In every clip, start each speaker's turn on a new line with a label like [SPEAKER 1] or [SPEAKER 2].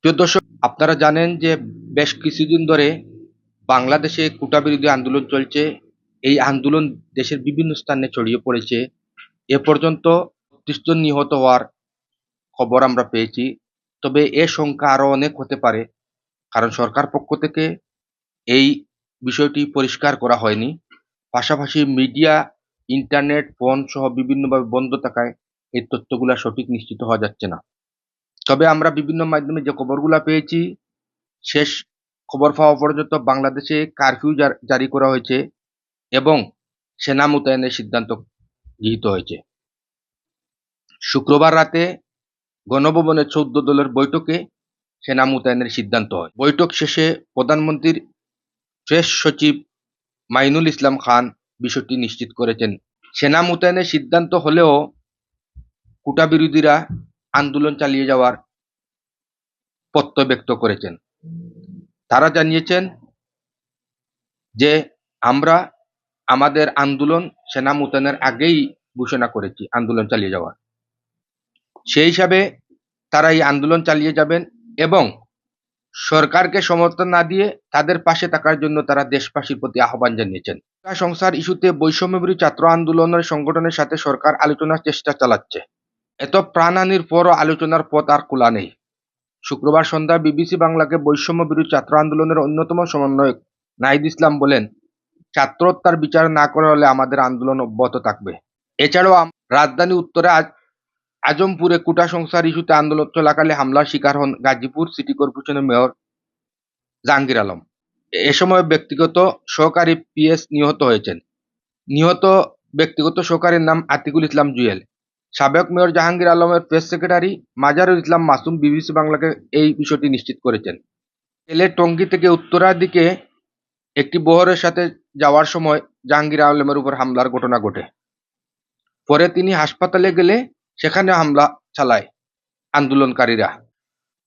[SPEAKER 1] প্রিয় দর্শক, আপনারা জানেন যে বেশ কিছুদিন ধরে বাংলাদেশে কোটা বিরোধী আন্দোলন চলছে। এই আন্দোলন দেশের বিভিন্ন স্থানে ছড়িয়ে পড়েছে। এ পর্যন্ত ৩০ জন নিহত হওয়ার খবর আমরা পেয়েছি। তবে এ সংখ্যা আরো অনেক হতে পারে, কারণ সরকার পক্ষ থেকে এই বিষয়টি পরিষ্কার করা হয়নি। পাশাপাশি মিডিয়া, ইন্টারনেট, ফোন সহ বিভিন্নভাবে বন্ধ থাকায় এই তথ্যগুলা সঠিক নিশ্চিত হওয়া যাচ্ছে না। তবে আমরা বিভিন্ন মাধ্যমে যে খবরগুলা পেয়েছি, শেষ খবর পাওয়া পর্যন্ত বাংলাদেশে কারফিউ জারি করা হয়েছে এবং সেনা মোতায়েনের সিদ্ধান্ত গৃহীত হয়েছে। শুক্রবার রাতে গণভবনে ১৪ দলের বৈঠকে সেনা মোতায়েনের সিদ্ধান্ত হয়। বৈঠক শেষে প্রধানমন্ত্রীর প্রেস সচিব মাইনুল ইসলাম খান বিষয়টি নিশ্চিত করেছেন। সেনা মোতায়েনের সিদ্ধান্ত হলেও কোটা বিরোধীরা আন্দোলন চালিয়ে যাওয়ার প্রত্যয় ব্যক্ত করেছেন। তারা জানিয়েছেন যে আমরা আমাদের আন্দোলন সেনা মোতায়েনের আগেই ঘোষণা করেছি আন্দোলন চালিয়ে যাওয়ার। সেই হিসাবে তারা এই আন্দোলন চালিয়ে যাবেন এবং সরকারকে সমর্থন না দিয়ে তাদের পাশে থাকার জন্য তারা দেশবাসীর প্রতি আহ্বান জানিয়েছেন। সংস্কার ইস্যুতে বৈষম্যবিরোধী ছাত্র আন্দোলনের সংগঠনের সাথে সরকার আলোচনার চেষ্টা চালাচ্ছে। এত প্রাণহানির পরও আলোচনার পথ আর খোলা নেই। শুক্রবার সন্ধ্যায় বিবিসি বাংলাকে বৈষম্য বিরোধী ছাত্র আন্দোলনের অন্যতম সমন্বয়ক নাহিদ ইসলাম বলেন, ছাত্র হত্যার বিচার না করা হলে আমাদের আন্দোলন অব্যাহত থাকবে। এছাড়াও রাজধানী উত্তরে আজমপুরে কোটা সংস্কার ইস্যুতে আন্দোলন চলাকালে হামলার শিকার হন গাজীপুর সিটি কর্পোরেশনের মেয়র জাহাঙ্গীর আলম। এ সময় ব্যক্তিগত সহকারী পিএস নিহত হয়েছেন। নিহত ব্যক্তিগত সহকারীর নাম আতিকুল ইসলাম জুয়েল। সাবেক মেয়র জাহাঙ্গীর আলমের প্রেস সেক্রেটারি মাজারুল ইসলাম মাসুম বিবিসি বাংলাকে এই বিষয়টি নিশ্চিত করেছেন। এলে টঙ্গী থেকে উত্তরার দিকে একটি বহরের সাথে যাওয়ার সময় জাহাঙ্গীর আলমের উপর হামলার ঘটনা ঘটে। পরে তিনি হাসপাতালে গেলে সেখানে হামলা চালায় আন্দোলনকারীরা।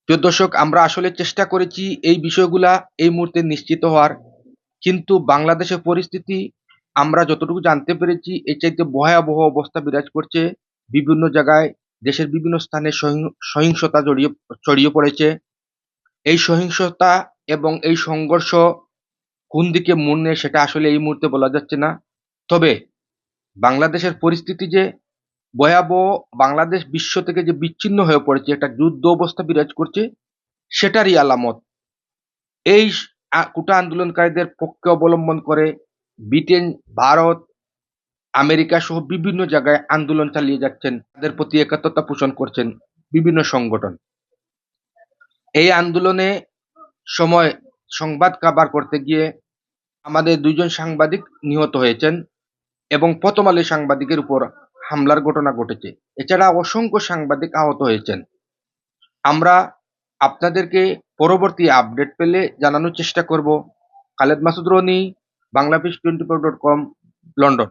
[SPEAKER 1] প্রিয় দর্শক, আমরা আসলে চেষ্টা করেছি এই বিষয়গুলা এই মুহূর্তে নিশ্চিত হওয়ার, কিন্তু বাংলাদেশের পরিস্থিতি আমরা যতটুকু জানতে পেরেছি এর চাইতে ভয়াবহ অবস্থা বিরাজ করছে। বিভিন্ন জায়গায় দেশের বিভিন্ন স্থানে সহিংসতা ছড়িয়ে পড়েছে। এই সহিংসতা এবং এই সংঘর্ষ কোন দিকে মোড় নেয় সেটা আসলে এই মুহূর্তে বলা যাচ্ছে না। তবে বাংলাদেশের পরিস্থিতি যে ভয়াবহ, বাংলাদেশ বিশ্ব থেকে যে বিচ্ছিন্ন হয়ে পড়েছে, একটা যুদ্ধ অবস্থা বিরাজ করছে, সেটারই আলামত। এই কোটা আন্দোলনকারীদের পক্ষে অবলম্বন করে ব্রিটেন, ভারত, আমেরিকা সহ বিভিন্ন জায়গায় আন্দোলন চালিয়ে যাচ্ছেন, তাদের প্রতি একাত্মতা পোষণ করছেন বিভিন্ন সংগঠন। এই আন্দোলনে সময় সংবাদ কাভার করতে গিয়ে আমাদের ২ জন সাংবাদিক নিহত হয়েছেন এবং প্রথম আলো সাংবাদিকের উপর হামলার ঘটনা ঘটেছে। এছাড়া অসংখ্য সাংবাদিক আহত হয়েছেন। আমরা আপনাদেরকে পরবর্তী আপডেট পেলে জানানোর চেষ্টা করব। খালেদ মাসুদ রনি, বাংলাদেশ24.com, লন্ডন।